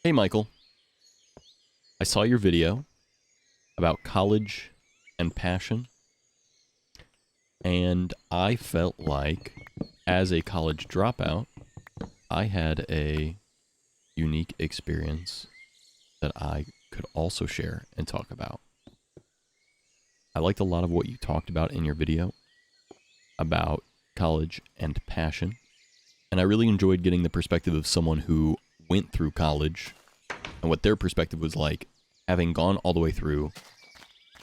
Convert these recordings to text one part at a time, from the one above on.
Hey, Michael. I saw your video about college and passion, and I felt like, as a college dropout, I had a unique experience that I could also share and talk about. I liked a lot of what you talked about in your video about college and passion, and I really enjoyed getting the perspective of someone who went through college and what their perspective was like, having gone all the way through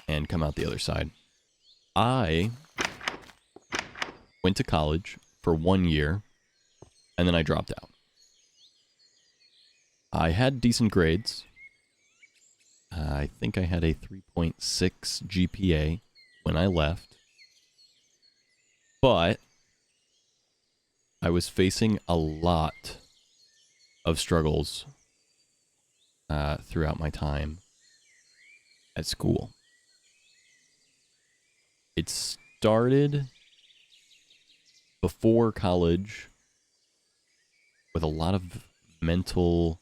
and come out the other side. I went to college for 1 year, and then I dropped out. I had decent grades. I think I had a 3.6 GPA when I left. But I was facing a lot of struggles throughout my time at school. It started before college with a lot of mental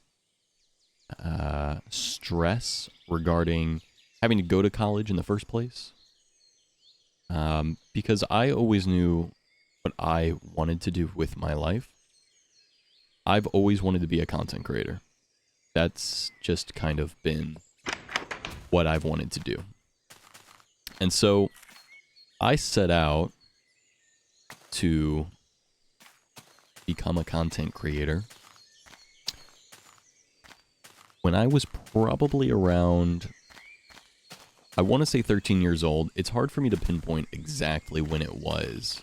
stress regarding having to go to college in the first place. Because I always knew what I wanted to do with my life. I've always wanted to be a content creator. That's just kind of been what I've wanted to do. And so I set out to become a content creator when I was probably around, I want to say 13 years old. It's hard for me to pinpoint exactly when it was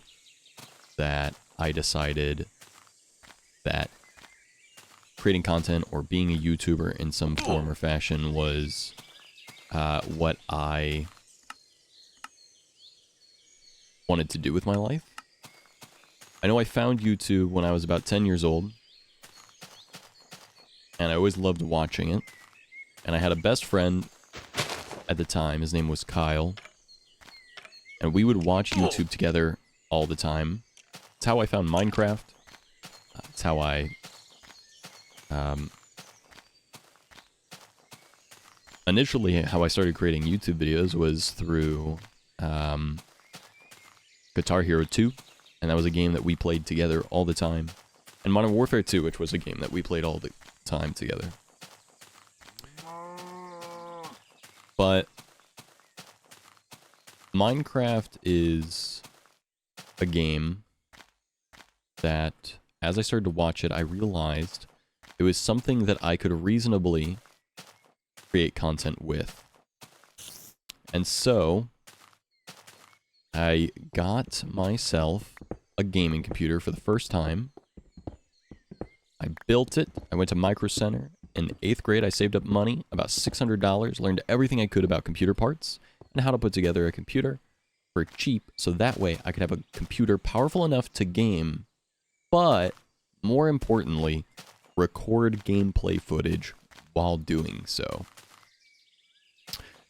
that I decided that creating content or being a YouTuber in some form or fashion was what I wanted to do with my life. I know I found YouTube when I was about 10 years old, and I always loved watching it. And I had a best friend at the time. His name was Kyle. And we would watch YouTube together all the time. It's how I found Minecraft. It's how I initially how I started creating YouTube videos was through Guitar Hero 2, and that was a game that we played together all the time. And Modern Warfare 2, which was a game that we played all the time together. But Minecraft is a game that, as I started to watch it, I realized it was something that I could reasonably create content with. And so I got myself a gaming computer for the first time. I built it. I went to Micro Center. In 8th grade, I saved up money, about $600, learned everything I could about computer parts and how to put together a computer for cheap, so that way I could have a computer powerful enough to game, but more importantly, record gameplay footage while doing so.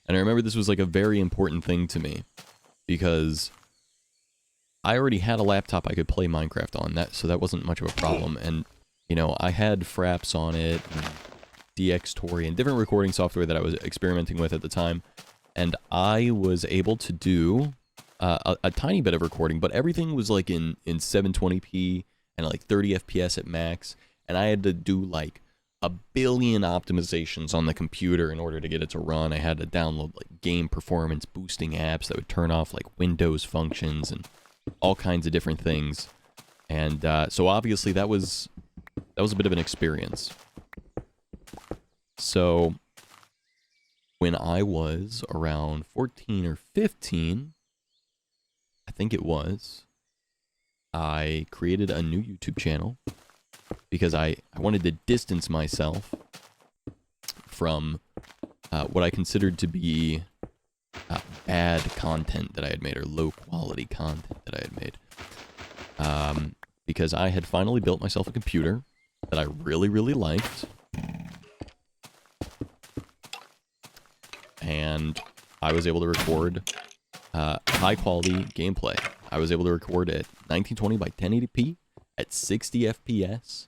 And I remember this was like a very important thing to me, because I already had a laptop I could play Minecraft on, so that wasn't much of a problem. And, you know, I had Fraps on it, and DxTory, and different recording software that I was experimenting with at the time. And I was able to do a tiny bit of recording, but everything was like in 720p and like 30 FPS at max. And I had to do like a billion optimizations on the computer in order to get it to run. I had to download like game performance boosting apps that would turn off like Windows functions and all kinds of different things. And so obviously that was a bit of an experience. So when I was around 14 or 15, I think it was, I created a new YouTube channel because I wanted to distance myself from what I considered to be bad content that I had made, or low quality content that I had made. Because I had finally built myself a computer that I really, really liked. And I was able to record high quality gameplay. I was able to record at 1920 by 1080p at 60 FPS,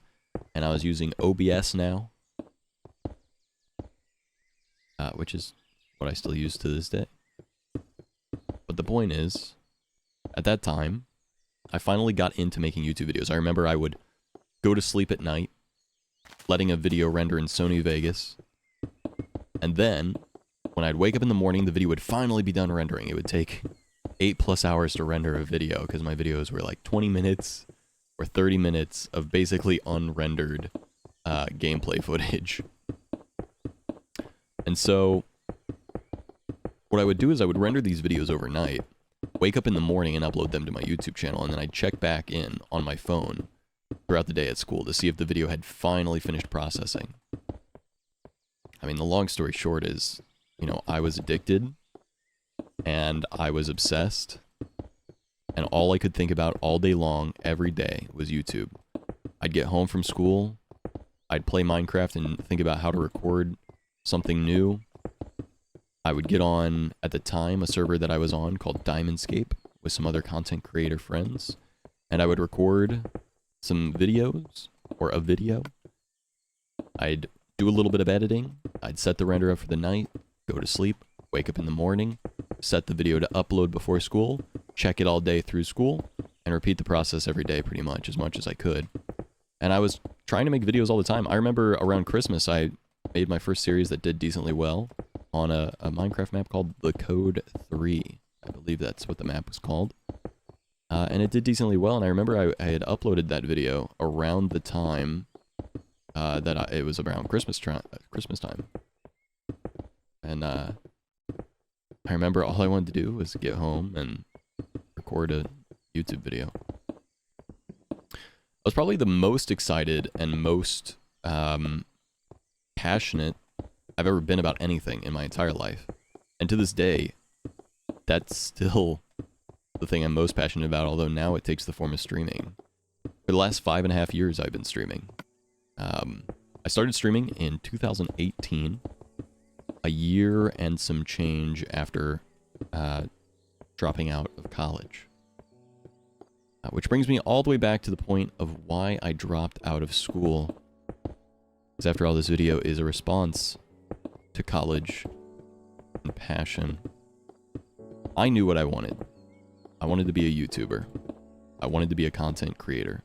and I was using OBS now. which is what I still use to this day. But the point is, at that time, I finally got into making YouTube videos. I remember I would go to sleep at night, letting a video render in Sony Vegas, and then, when I'd wake up in the morning, the video would finally be done rendering. It would take 8+ hours to render a video, because my videos were like 20 minutes or 30 minutes of basically unrendered gameplay footage. And so, what I would do is I would render these videos overnight, wake up in the morning and upload them to my YouTube channel, and then I'd check back in on my phone throughout the day at school to see if the video had finally finished processing. I mean, the long story short is, you know, I was addicted, and I was obsessed, and all I could think about all day long, every day, was YouTube. I'd get home from school, I'd play Minecraft and think about how to record something new. I would get on, at the time, a server that I was on called Diamondscape with some other content creator friends, and I would record some videos, or a video. I'd do a little bit of editing, I'd set the render up for the night, go to sleep, wake up in the morning, set the video to upload before school, check it all day through school, and repeat the process every day pretty much as I could. And I was trying to make videos all the time. I remember around Christmas I made my first series that did decently well on a Minecraft map called The Code 3. I believe that's what the map was called. And it did decently well, and I remember I had uploaded that video around the time it was around Christmas time. And I remember all I wanted to do was get home and record a YouTube video. I was probably the most excited and most passionate I've ever been about anything in my entire life. And to this day, that's still the thing I'm most passionate about, although now it takes the form of streaming. For the last 5.5 years, I've been streaming. I started streaming in 2018, a year and some change after dropping out of college. Which brings me all the way back to the point of why I dropped out of school. Because after all, this video is a response to college and passion. I knew what I wanted. I wanted to be a YouTuber. I wanted to be a content creator.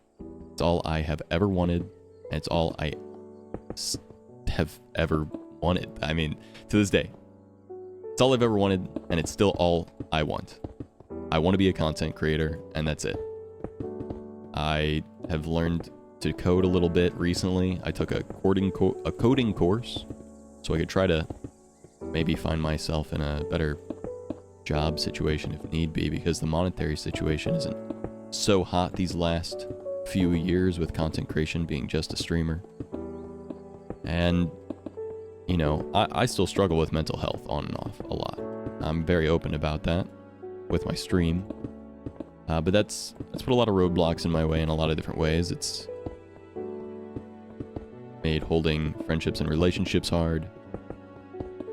It's all I have ever wanted, and it's all I have ever wanted. I mean, to this day. It's all I've ever wanted, and it's still all I want. I want to be a content creator, and that's it. I have learned to code a little bit recently. I took a coding course, so I could try to maybe find myself in a better job situation if need be, because the monetary situation isn't so hot these last few years with content creation being just a streamer. And, you know, I still struggle with mental health on and off a lot. I'm very open about that with my stream. But that's put a lot of roadblocks in my way in a lot of different ways. It's made holding friendships and relationships hard,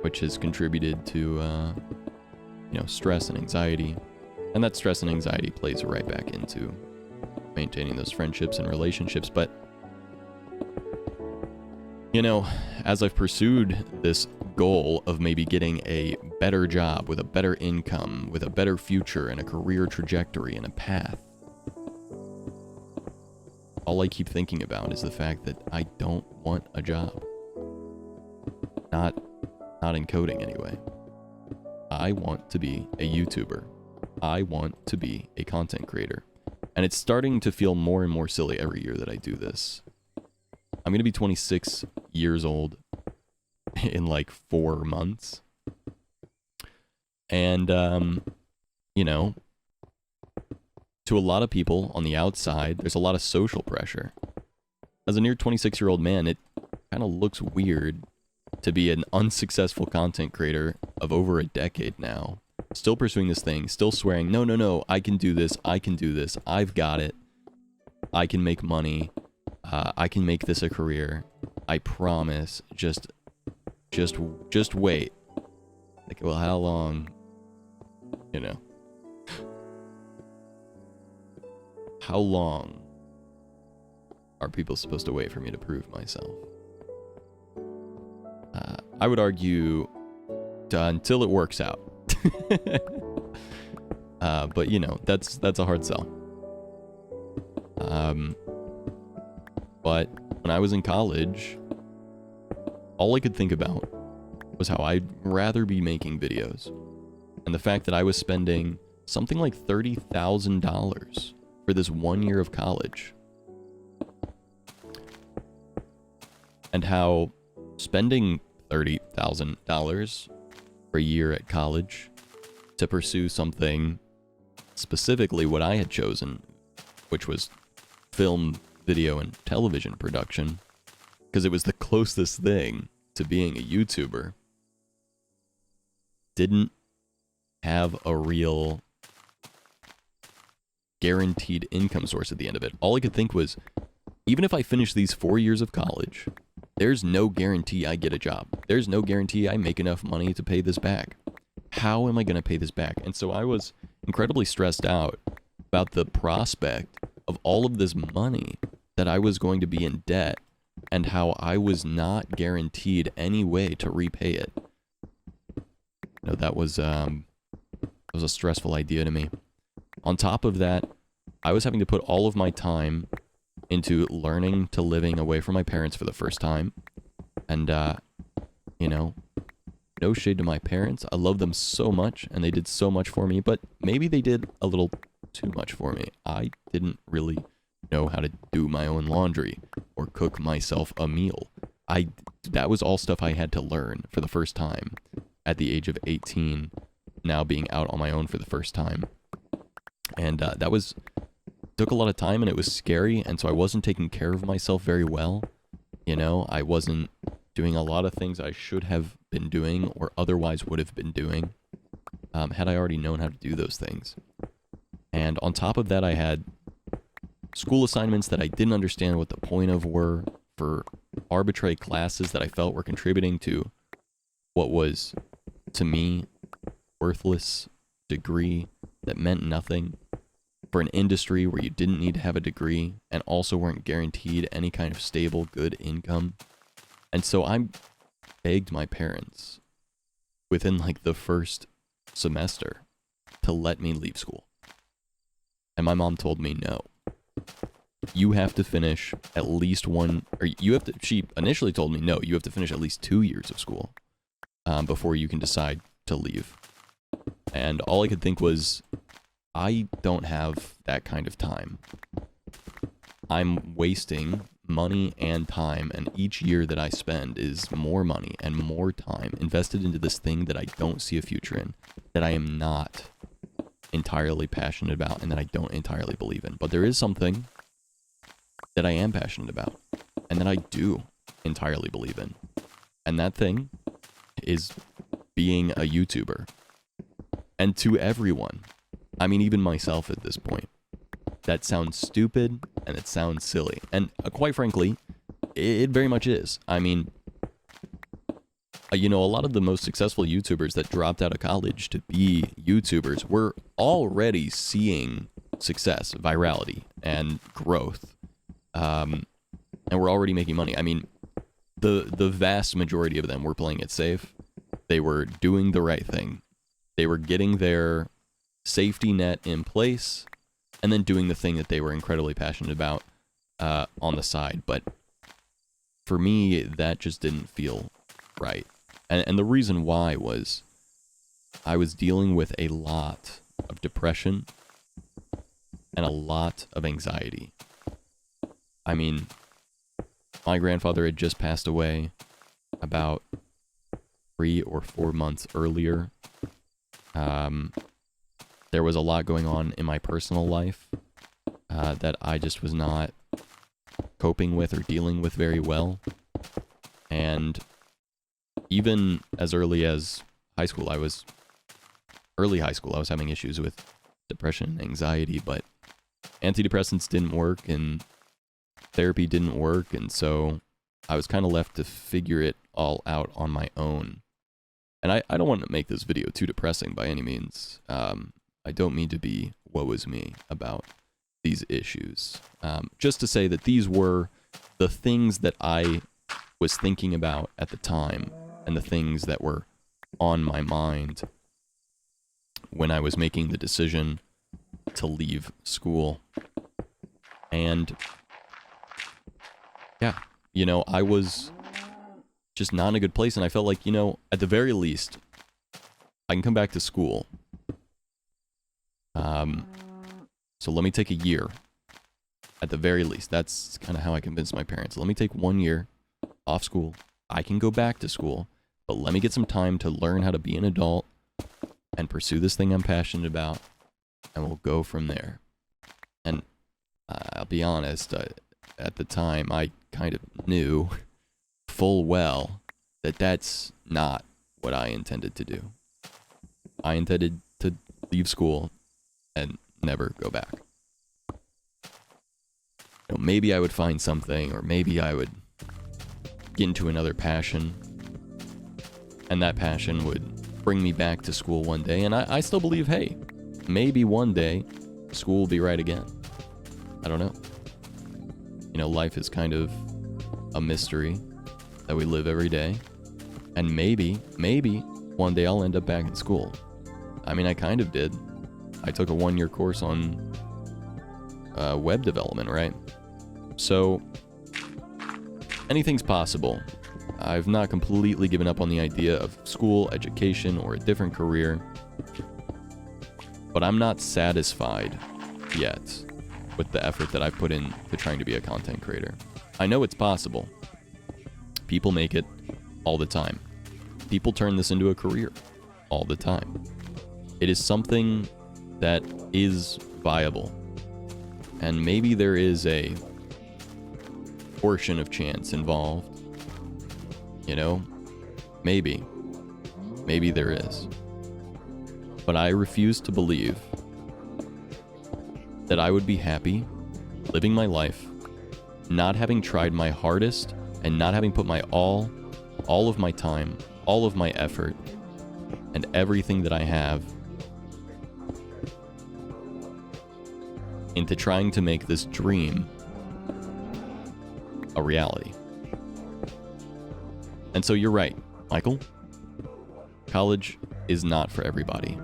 which has contributed to, you know, stress and anxiety. And that stress and anxiety plays right back into maintaining those friendships and relationships. But, you know, as I've pursued this goal of maybe getting a better job with a better income, with a better future and a career trajectory and a path, all I keep thinking about is the fact that I don't want a job. Not in coding anyway. I want to be a YouTuber. I want to be a content creator. And it's starting to feel more and more silly every year that I do this. I'm going to be 26 years old in like 4 months. And, you know, to a lot of people on the outside, there's a lot of social pressure. As a near 26-year-old man, it kind of looks weird to be an unsuccessful content creator of over a decade now, still pursuing this thing, still swearing, no, I can do this, I've got it, I can make money, I can make this a career, I promise, just wait. Like, well, how long, you know? How long are people supposed to wait for me to prove myself? I would argue until it works out. But you know, that's a hard sell. But when I was in college, all I could think about was how I'd rather be making videos. And the fact that I was spending something like $30,000 for this 1 year of college. And how spending $30,000 for a year at college to pursue something, specifically what I had chosen, which was film, video, and television production, because it was the closest thing to being a YouTuber, didn't have a real guaranteed income source at the end of it. All I could think was, even if I finish these 4 years of college, there's no guarantee I get a job. There's no guarantee I make enough money to pay this back. How am I going to pay this back? And so I was incredibly stressed out about the prospect of all of this money that I was going to be in debt, and how I was not guaranteed any way to repay it. You know, that was a stressful idea to me. On top of that, I was having to put all of my time into learning to living away from my parents for the first time. And, you know, no shade to my parents. I love them so much, and they did so much for me, but maybe they did a little too much for me. I didn't really know how to do my own laundry or cook myself a meal. That was all stuff I had to learn for the first time at the age of 18, now being out on my own for the first time. And took a lot of time, and it was scary, and so I wasn't taking care of myself very well. You know, I wasn't doing a lot of things I should have been doing or otherwise would have been doing, had I already known how to do those things. And on top of that, I had school assignments that I didn't understand what the point of were, for arbitrary classes that I felt were contributing to what was, to me, worthless degree that meant nothing, for an industry where you didn't need to have a degree and also weren't guaranteed any kind of stable, good income. And so I begged my parents within like the first semester to let me leave school. And my mom told me no. You have to finish at least she initially told me no, you have to finish at least 2 years of school before you can decide to leave. And all I could think was, I don't have that kind of time. I'm wasting money and time, and each year that I spend is more money and more time invested into this thing that I don't see a future in, that I am not entirely passionate about, and that I don't entirely believe in. But there is something that I am passionate about, and that I do entirely believe in. And that thing is being a YouTuber. And to everyone, I mean, even myself at this point, that sounds stupid and it sounds silly. And quite frankly, it very much is. I mean, you know, a lot of the most successful YouTubers that dropped out of college to be YouTubers were already seeing success, virality, and growth. And we're already making money. I mean, the vast majority of them were playing it safe. They were doing the right thing. They were getting their safety net in place, and then doing the thing that they were incredibly passionate about on the side. But for me, that just didn't feel right. And the reason why was I was dealing with a lot of depression and a lot of anxiety. I mean, my grandfather had just passed away about 3 or 4 months earlier. There was a lot going on in my personal life that I just was not coping with or dealing with very well. And even as early as high school, I was having issues with depression and anxiety, but antidepressants didn't work and therapy didn't work, and so I was kind of left to figure it all out on my own. And I don't want to make this video too depressing by any means. I don't mean to be woe is me about these issues. Just to say that these were the things that I was thinking about at the time, and the things that were on my mind when I was making the decision to leave school. And yeah, you know, I was just not in a good place, and I felt like, you know, at the very least, I can come back to school. So let me take a year. At the very least, that's kind of how I convinced my parents. Let me take 1 year off school. I can go back to school, but let me get some time to learn how to be an adult and pursue this thing I'm passionate about, and we'll go from there. And I'll be honest, at the time, I kind of knew full well that that's not what I intended to do. I intended to leave school and never go back. You know, maybe I would find something, or maybe I would get into another passion, and that passion would bring me back to school one day. And I still believe, hey, maybe one day school will be right again. I don't know. You know, life is kind of a mystery that we live every day. And maybe one day I'll end up back in school. I mean, I kind of did. I took a 1-year course on web development, right? So anything's possible. I've not completely given up on the idea of school, education, or a different career. But I'm not satisfied yet with the effort that I've put in to trying to be a content creator. I know it's possible. People make it all the time. People turn this into a career all the time. It is something that is viable. And maybe there is a portion of chance involved. You know? Maybe. Maybe there is. But I refuse to believe that I would be happy living my life, not having tried my hardest and not having put my all of my time, all of my effort, and everything that I have into trying to make this dream a reality. And so you're right, Michael. College is not for everybody.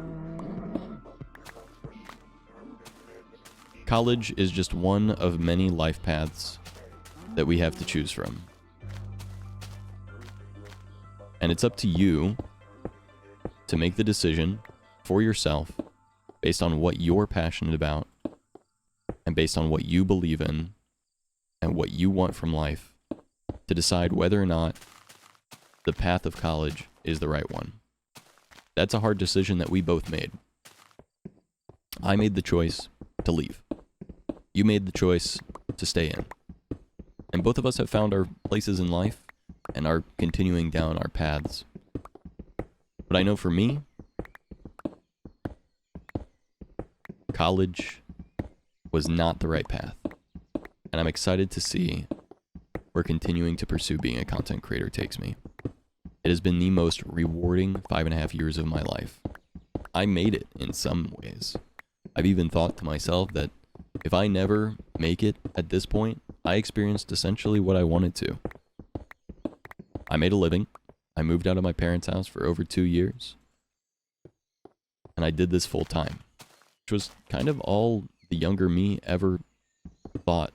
College is just one of many life paths that we have to choose from. And it's up to you to make the decision for yourself based on what you're passionate about and based on what you believe in and what you want from life to decide whether or not the path of college is the right one. That's a hard decision that we both made. I made the choice to leave. You made the choice to stay in. And both of us have found our places in life and are continuing down our paths. But I know for me, college was not the right path. And I'm excited to see where continuing to pursue being a content creator takes me. It has been the most rewarding 5.5 years of my life. I made it in some ways. I've even thought to myself that if I never make it at this point, I experienced essentially what I wanted to. I made a living. I moved out of my parents' house for over 2 years. And I did this full time, which was kind of all the younger me ever thought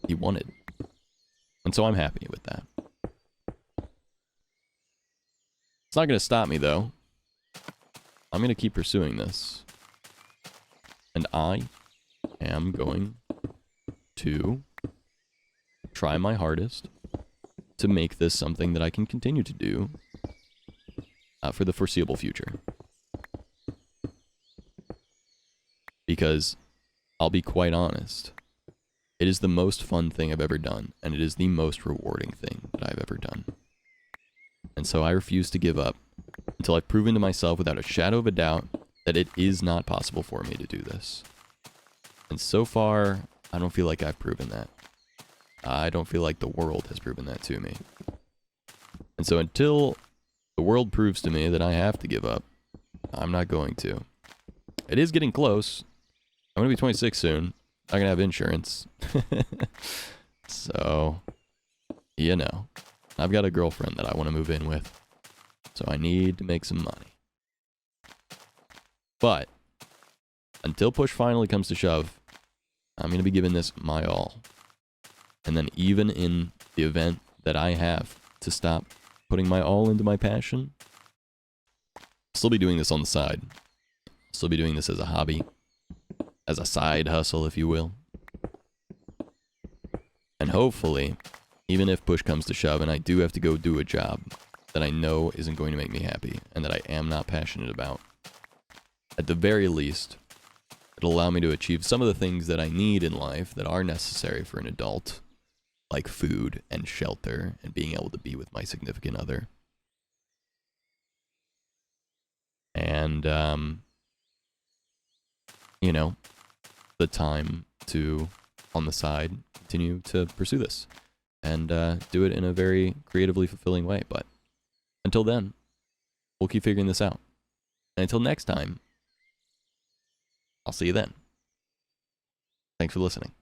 he wanted. And so I'm happy with that. It's not going to stop me, though. I'm going to keep pursuing this. And I am going to try my hardest to make this something that I can continue to do for the foreseeable future. Because I'll be quite honest, it is the most fun thing I've ever done, and it is the most rewarding thing that I've ever done. And so I refuse to give up until I've proven to myself without a shadow of a doubt that it is not possible for me to do this. And so far, I don't feel like I've proven that. I don't feel like the world has proven that to me. And so until the world proves to me that I have to give up, I'm not going to. It is getting close. I'm going to be 26 soon. Not going to have insurance. So, you know. I've got a girlfriend that I want to move in with. So I need to make some money. But until push finally comes to shove, I'm going to be giving this my all. And then even in the event that I have to stop putting my all into my passion, I'll still be doing this on the side. I'll still be doing this as a hobby. As a side hustle, if you will. And hopefully, even if push comes to shove and I do have to go do a job that I know isn't going to make me happy and that I am not passionate about, at the very least, it'll allow me to achieve some of the things that I need in life that are necessary for an adult, like food and shelter and being able to be with my significant other. And, you know, the time to, on the side, continue to pursue this and do it in a very creatively fulfilling way. But until then, we'll keep figuring this out. And until next time, I'll see you then. Thanks for listening.